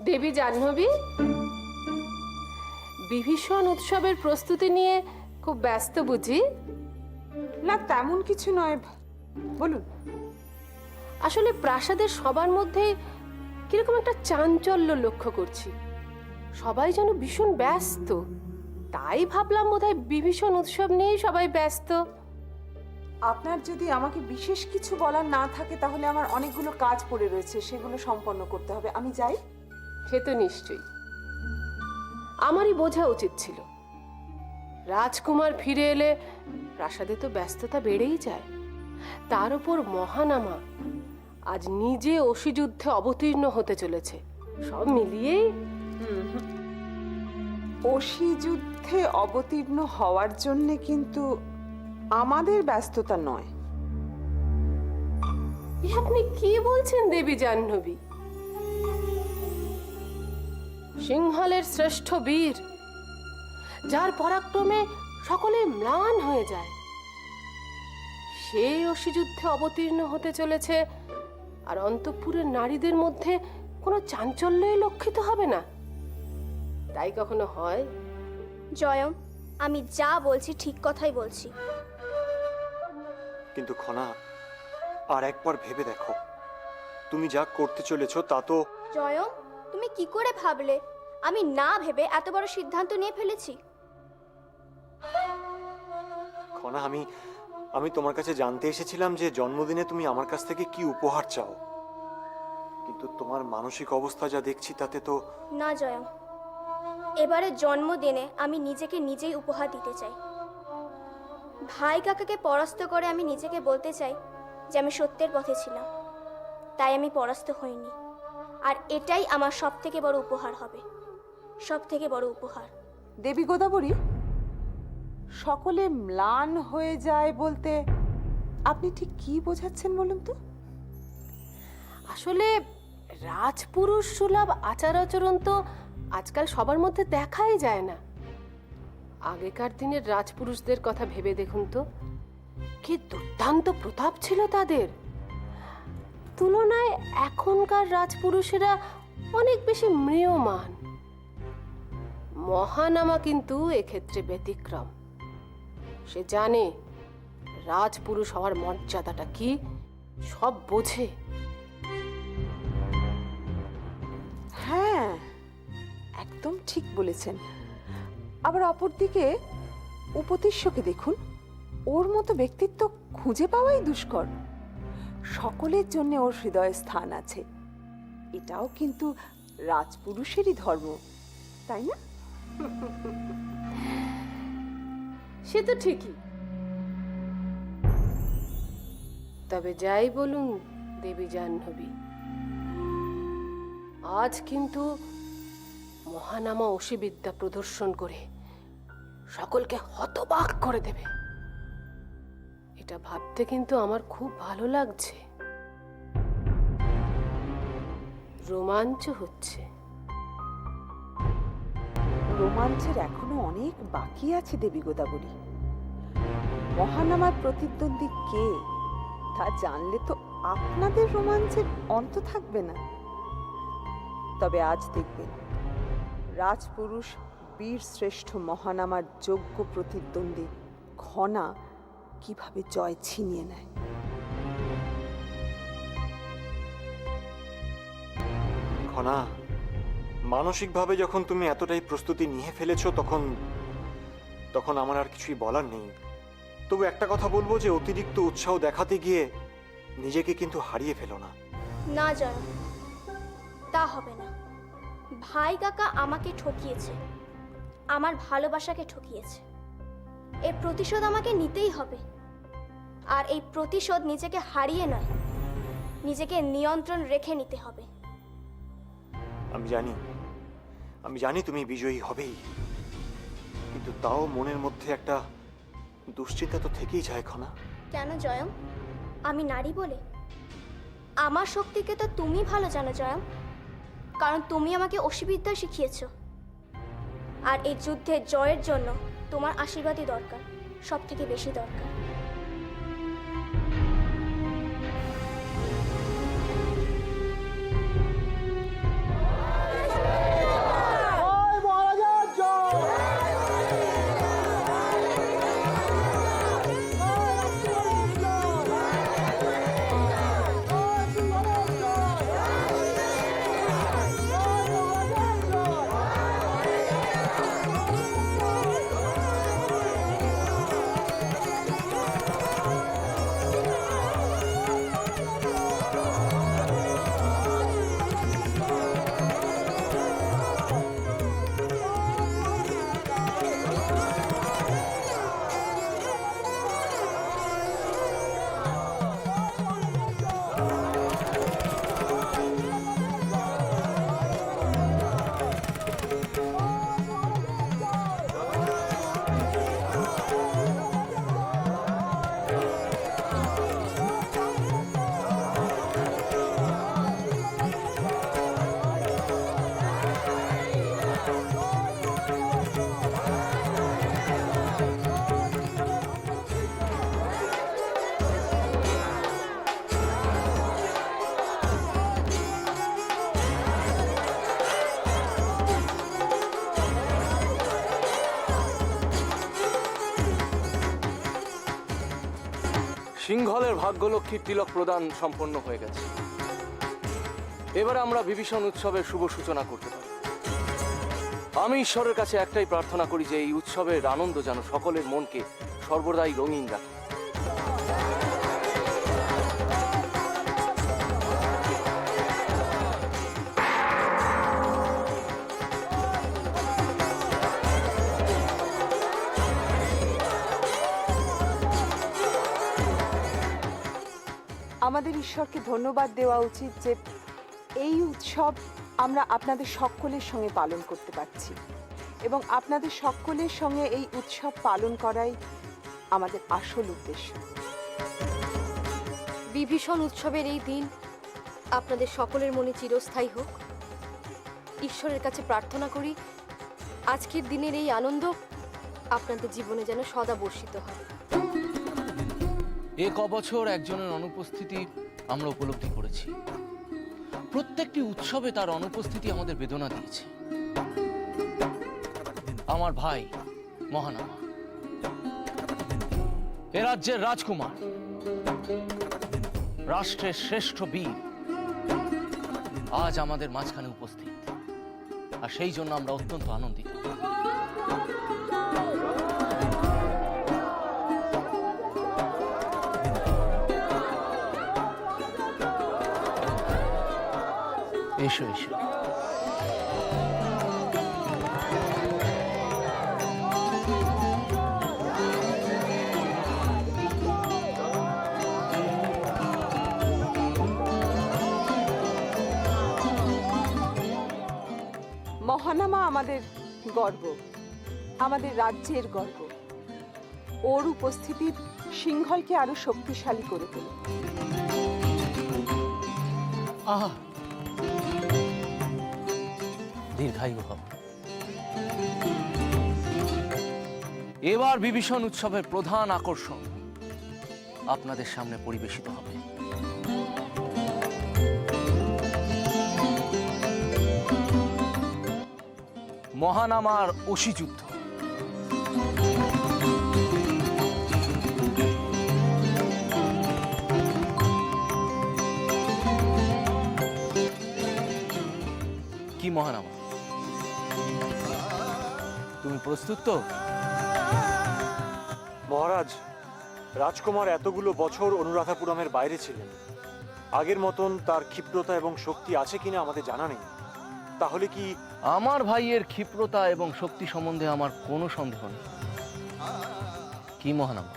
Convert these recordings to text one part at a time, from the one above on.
দেবী জাহ্নবী, বিভীষণ উৎসবের প্রস্তুতি নিয়ে খুব ব্যস্ত বুঝি? না, তেমন কিছু নয়, বলুন। আসলে প্রাসাদের সবার মধ্যে কিরকম একটা চাঞ্চল্য লক্ষ্য করছি। সবাই যেন ভীষণ ব্যস্ত, তাই ভাবলাম বোধহয় বিভীষণ উৎসব নিয়েই সবাই ব্যস্ত। আপনার যদি আমাকে বিশেষ কিছু বলার না থাকে তাহলে আমার অনেকগুলো কাজ পড়ে রয়েছে, সেগুলো সম্পন্ন করতে হবে। আমি যাই। সে তো নিশ্চয়ই, আমারই বোঝা উচিত ছিল। রাজকুমার ফিরে এলে প্রাসাদে তো ব্যস্ততা বেড়েই যায়। তার উপর মহানামা আজ নিজে অসি যুদ্ধে অবতীর্ণ হতে চলেছে। সব মিলিয়েই অসি যুদ্ধে অবতীর্ণ হওয়ার জন্য কিন্তু আমাদের ব্যস্ততা নয়। এ আপনি কি বলছেন দেবী জাহ্নবী? সিংহলের শ্রেষ্ঠ বীর, যার পরাক্রমে সকলে ম্লান হয়ে যায়, সেই অসি যুদ্ধে অবতীর্ণ হতে চলেছে, আর অন্তঃপুরের নারীদের মধ্যে কোনো চাঞ্চল্যই লক্ষিত হবে না? তাই কখনো হয়? জয়ম, আমি যা বলছি ঠিক কথাই বলছি। কিন্তু খনা, আর একবার ভেবে দেখো, তুমি যা করতে চলেছো তা তো। জয়ম, তুমি কি করে ভাবলে আমি না ভেবে এত বড় সিদ্ধান্ত নিয়ে ফেলেছি? খনা, আমি তোমার কাছে জানতে এসেছিলাম যে জন্মদিনে তুমি আমার কাছ থেকে কি উপহার চাও, কিন্তু তোমার মানসিক অবস্থা যা দেখছি তাতে তো। না জয়ম, এবারে জন্মদিনে আমি নিজেকে নিজেই উপহার দিতে চাই। ভাই কাকাকে পরাস্ত করে আমি নিজেকে বলতে চাই যে আমি সত্যের পথে ছিলাম, তাই আমি পরাস্ত হইনি। আর এটাই আমার সব থেকে বড় উপহার হবে, সব থেকে বড় উপহার। দেবী গোদাবরী, সকলে ম্লান হয়ে যায় বলতে আপনি ঠিক কি বোঝাচ্ছেন বলুন তো? আসলে রাজপুরুষ সুলভ আচার আচরণ তো আজকাল সবার মধ্যে দেখাই যায় না। আগেকার দিনের রাজপুরুষদের কথা ভেবে দেখুন তো, কি দুর্দান্ত প্রতাপ ছিল তাদের। তুলনায় এখনকার রাজপুরুষেরা অনেক বেশি ম্রিয়মাণ। মহানামা কিন্তু এক্ষেত্রে ব্যতিক্রম। সে জানে রাজপুরুষ হওয়ার মর্যাদাটা কি, সব বোঝে। হ্যাঁ, একদম ঠিক বলেছেন। আবার অপরদিকে উপতিষ্যকে দেখুন, ওর মতো ব্যক্তিত্ব খুঁজে পাওয়াই দুষ্কর। সকলের জন্য ওর হৃদয়ে স্থান আছে, এটাও কিন্তু রাজপুরুষেরই ধর্ম, তাই না? সে তো ঠিকই। তবে যাই বলুন দেবী জাহ্নবী, আজ কিন্তু মহানামা অসিবিদ্যা প্রদর্শন করে সকলকে হতবাক করে দেবে। এটা ভাবতে কিন্তু আমার খুব ভালো লাগছে। রোমাঞ্চ হচ্ছে। রোমাঞ্চের এখনো অনেক বাকি আছে দেবী গোদাবরী। মহানামার প্রতিদ্বন্দ্বী কে তা জানলে তো আপনাদের রোমাঞ্চের অন্ত থাকবে না। তবে আজ দেখবেন রাজপুরুষ বীর শ্রেষ্ঠ মহানামার যোগ্য প্রতিদ্বন্দ্বী খনা কিভাবে জয় ছিনিয়ে নেয়। খনা, মানসিকভাবে যখন তুমি এতটাই প্রস্তুতি নিয়ে ফেলেছো তখন আমার আর কিছুই বলার নেই। তবু একটা কথা বলবো যে অতিরিক্ত উৎসাহ দেখাতে গিয়ে নিজেকে কিন্তু হারিয়ে ফেলো না। না জয়ম, তা হবে না। ভাই কাকা আমাকে ঠকিয়েছে, আমার ভালোবাসাকে ঠকিয়েছে। এর প্রতিশোধ আমাকে নিতেই হবে। আর এই প্রতিশোধ নিজেকে হারিয়ে নয়, নিজেকে নিয়ন্ত্রণ রেখে নিতে হবে। আমি জানি তুমি বিজয়ী হবেই, কিন্তু তাও মনের মধ্যে একটা দুশ্চিন্তা তো থেকেই যায় খনা। কেন জয়ম? আমি নারী বলে? আমার শক্তিকে তো তুমি ভালো জানো জয়ম, কারণ তুমি আমাকে অসিবিদ্যা শিখিয়েছ। আর এই যুদ্ধে জয়ের জন্য তোমার আশীর্বাদই দরকার, সব থেকে বেশি দরকার। সিংহলের ভাগ্যলক্ষ্মীর তিলক প্রদান সম্পন্ন হয়ে গেছে। এবারে আমরা বিভীষণ উৎসবের শুভ সূচনা করতে পারি। আমি ঈশ্বরের কাছে একটাই প্রার্থনা করি যে এই উৎসবের আনন্দ যেন সকলের মনকে সর্বদাই রঙিন রাখে। আমাদের ঈশ্বরকে ধন্যবাদ দেওয়া উচিত যে এই উৎসব আমরা আপনাদের সকলের সঙ্গে পালন করতে পারছি এবং আপনাদের সকলের সঙ্গে এই উৎসব পালন করাই আমাদের আসল উদ্দেশ্য। বিভীষণ উৎসবের এই দিন আপনাদের সকলের মনে চিরস্থায়ী হোক। ঈশ্বরের কাছে প্রার্থনা করি আজকের দিনের এই আনন্দ আপনাদের জীবনে যেন সদা বর্ষিত হয়। এক বছর একজনের অনুপস্থিতি আমরা উপলব্ধি করেছি। প্রত্যেকটি উৎসবে তার অনুপস্থিতি আমাদের বেদনা দিয়েছে। আমার ভাই মহানামা, এ রাজ্যের রাজকুমার, রাষ্ট্রের শ্রেষ্ঠ বীর আজ আমাদের মাঝখানে উপস্থিত, আর সেই জন্য আমরা অত্যন্ত আনন্দিত। এসো এসো। মহানামা আমাদের গর্ব, আমাদের রাজ্যের গর্ব। ওর উপস্থিতি সিংহলকে আরো শক্তিশালী করে তোলে। আহা, দীর্ঘায়ু হব। এবার বিভীষণ উৎসবের প্রধান আকর্ষণ আপনাদের সামনে পরিবেশিত হবে। মহানামার অসি যুদ্ধ। কি মহানামা, তুমি প্রস্তুত তো? মহারাজ, রাজকুমার এতগুলো বছর অনুরাধাপুরমের বাইরে ছিলেন। আগের মতন তার ক্ষিপ্রতা এবং শক্তি আছে কিনা আমাদের জানা নেই। তাহলে কি আমার ভাইয়ের ক্ষিপ্রতা এবং শক্তি সম্বন্ধে আমার কোনো সন্দেহ নেই। কি মহানামা?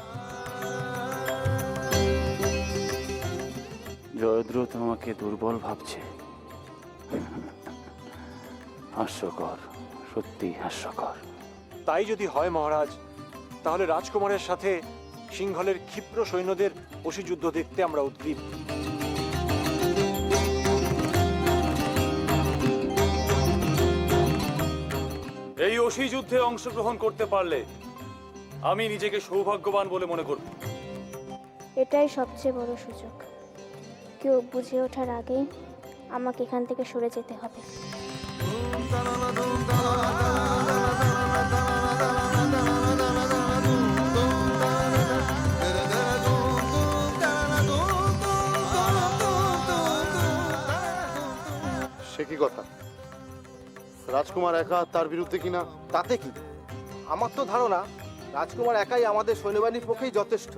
জয়দ্রথ আমাকে দুর্বল ভাবছে। হাস্যকর, সত্যি হাস্যকর। তাই যদি হয় মহারাজ, তাহলে রাজকুমারের সাথে সিংহলের ক্ষিপ্র সৈন্যদের অসিযুদ্ধ দেখতে আমরা উদ্গ্রীব। এই অসি যুদ্ধে অংশগ্রহণ করতে পারলে আমি নিজেকে সৌভাগ্যবান বলে মনে করব। এটাই সবচেয়ে বড় সুযোগ। কেউ বুঝে ওঠার আগেই আমাকে এখান থেকে সরে যেতে হবে। সে কি কথা? রাজকুমার একা তার বিরুদ্ধে কিনা? তাতে কি? আমার তো ধারণা রাজকুমার একাই আমাদের সৈন্যবাহিনীর পক্ষেই যথেষ্ট।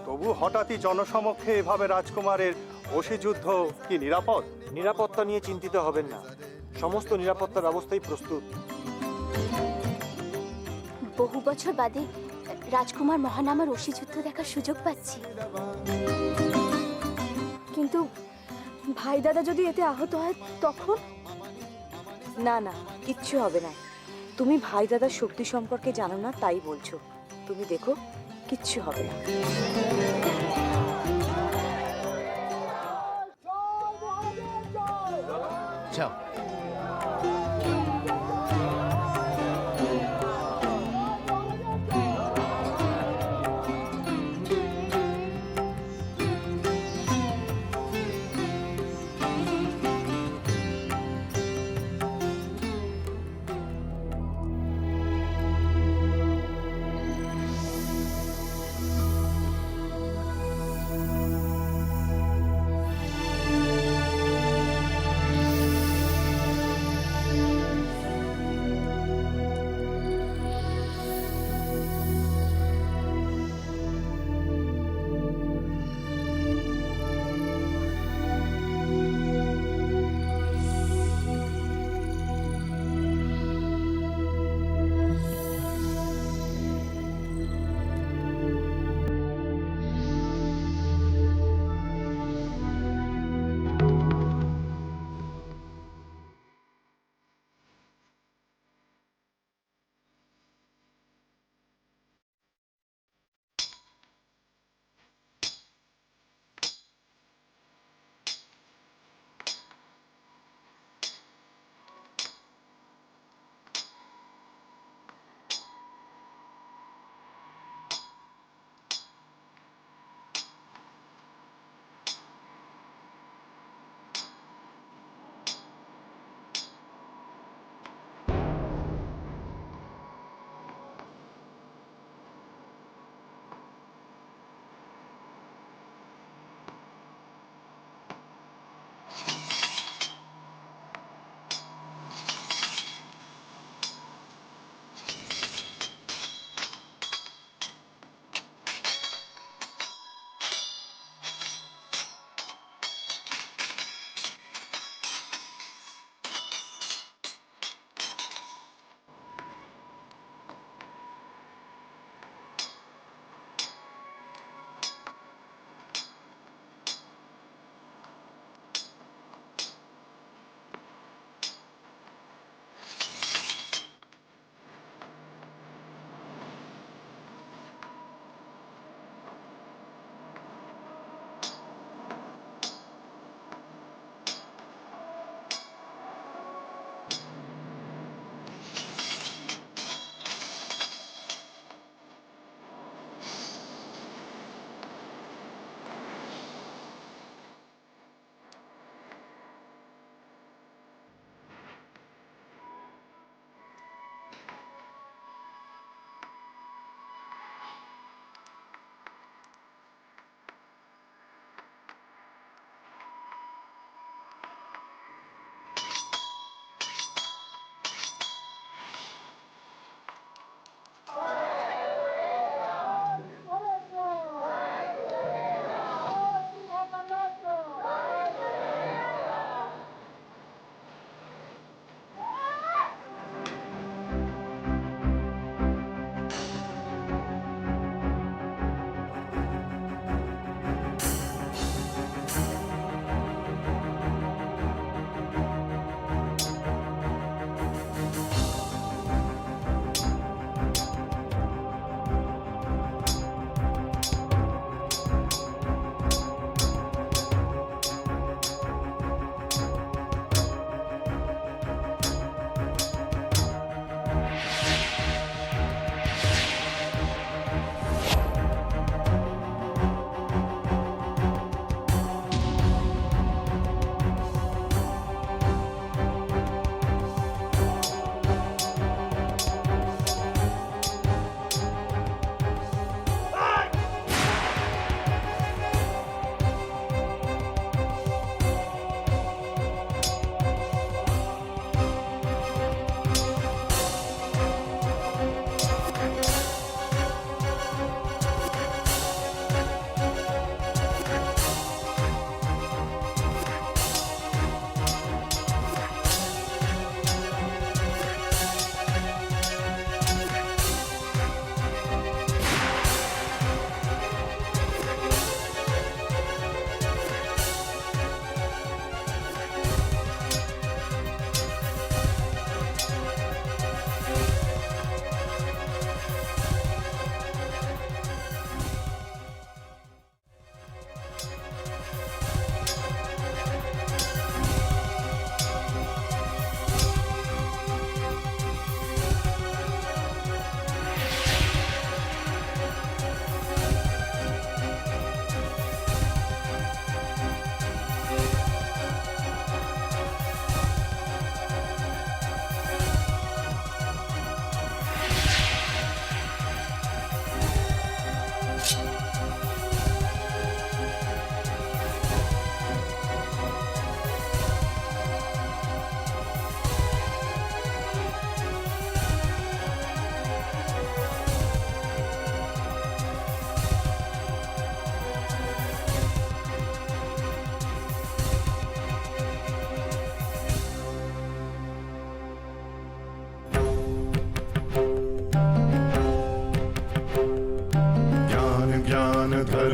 তবু হঠাৎই জনসমক্ষে এভাবে রাজকুমারের অসিযুদ্ধ কি নিরাপদ? নিরাপত্তা নিয়ে চিন্তিত হবেন না, সমস্ত নিরাপত্তা ব্যবস্থাই প্রস্তুত। বহু বছর বাদে রাজকুমার মহানামার অসিযুদ্ধ দেখার সুযোগ পাচ্ছি। কিন্তু ভাই দাদা যদি এতে আহত হয় তখন? না না, কিচ্ছু হবে না। তুমি ভাই দাদার শক্তি সম্পর্কে জানো না তাই বলছো। তুমি দেখো, কিচ্ছু হবে না। যাও।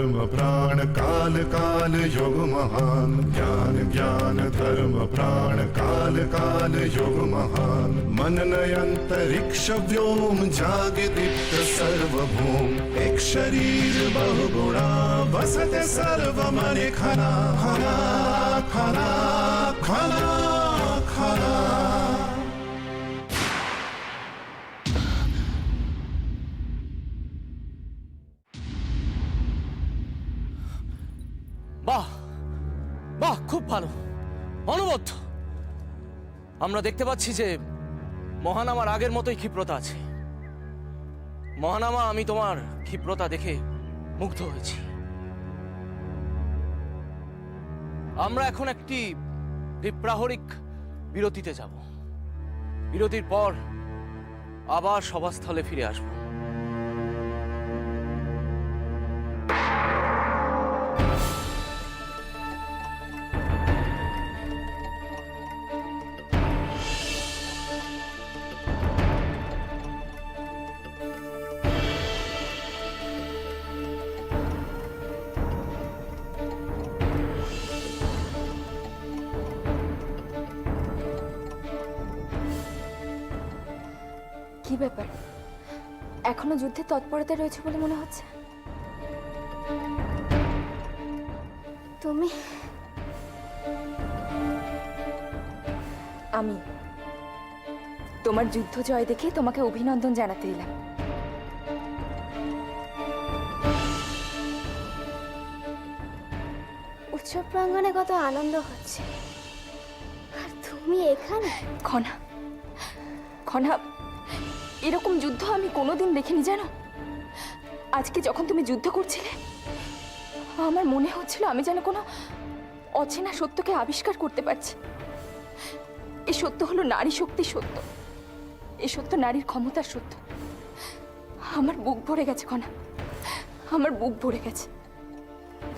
धर्म प्राण काल काल योग महान ज्ञान ज्ञान धर्म प्राण काल काल योग महान मननय अंतरिक्ष व्योम जागे दीप्त सर्वभूम एक शरीर बहुगुणा बसते सर्व मने खना खना खना खना खना। বাহ বাহ, খুব ভালো, অনবদ্য। আমরা দেখতে পাচ্ছি যে মহানামার আগের মতোই ক্ষিপ্রতা আছে। মহানামা, আমি তোমার ক্ষিপ্রতা দেখে মুগ্ধ হয়েছি। আমরা এখন একটি দ্বিপ্রাহরিক বিরতিতে যাব। বিরতির পর আবার সভাস্থলে ফিরে আসব। কি ব্যাপার, এখনো যুদ্ধে তৎপরতা রয়েছে বলে মনে হচ্ছে? তুমি আমি তোমার যুদ্ধ জয় দেখে তোমাকে অভিনন্দন জানাতে এলাম। উৎসব প্রাঙ্গণে কত আনন্দ হচ্ছে, আর তুমি এখানে। খনা, খনা, এরকম যুদ্ধ আমি কোনোদিন দেখিনি জানো। আজকে যখন তুমি যুদ্ধ করছিলে আমার মনে হচ্ছিল আমি যেন কোনো অচেনা সত্যকে আবিষ্কার করতে পারছি। এ সত্য হলো নারী শক্তির সত্য, এ সত্য নারীর ক্ষমতার সত্য। আমার বুক ভরে গেছে খনা, আমার বুক ভরে গেছে।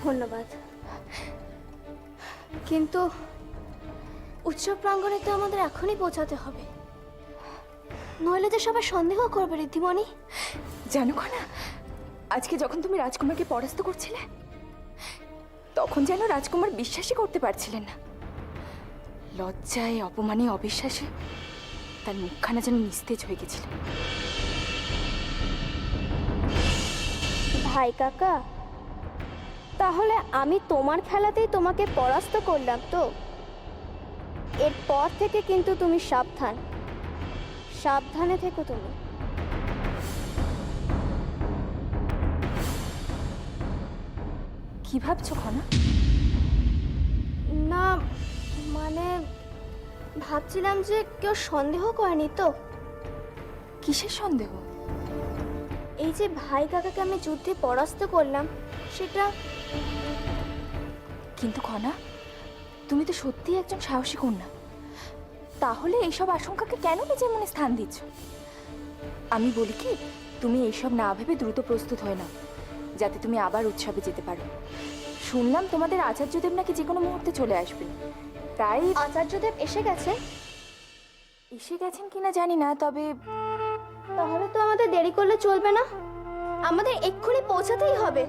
ধন্যবাদ, কিন্তু উৎসব প্রাঙ্গণে তো আমাদের এখনই পৌঁছাতে হবে, নইলে তো সবাই সন্দেহ করবে ঋদ্ধিমণি। জানো খনা, আজকে যখন তুমি রাজকুমারকে পরাস্ত করছিলে তখন যেন রাজকুমার বিশ্বাসই করতে পারছিলেন না। লজ্জায়, অপমানে, অবিশ্বাসে তার মুখখানা যেন নিস্তেজ হয়ে গেছিল। ভাই কাকা, তাহলে আমি তোমার খেলাতেই তোমাকে পরাস্ত করলাম তো? এরপর থেকে কিন্তু তুমি সাবধান, সাবধানে থেকো তুমি। কি ভাবছো খনা? না মানে ভাবছিলাম যে কেউ সন্দেহ করেনি তো। কিসের সন্দেহ? এই যে ভাই কাকাকে আমি যুদ্ধে পরাস্ত করলাম সেটা। কিন্তু খনা, তুমি তো সত্যিই একজন সাহসী কন্যা, তাহলে এইসব আশঙ্কাকে কেন নিজের মনে স্থান দিচ্ছ? আমি বলি কি, তুমি এইসব না ভেবে দ্রুত প্রস্তুত হয়ে নাও, যাতে তুমি আবার উৎসবে যেতে পারো। শুনলাম তোমাদের আচার্যদেব নাকি যে কোনো মুহূর্তে চলে আসবেন। তাই আচার্যদেব এসে গেছে? এসে গেছেন কিনা জানি না, তবে তাহলে তো আমাদের দেরি করলে চলবে না, আমাদের এক্ষুনি পৌঁছাতেই হবে।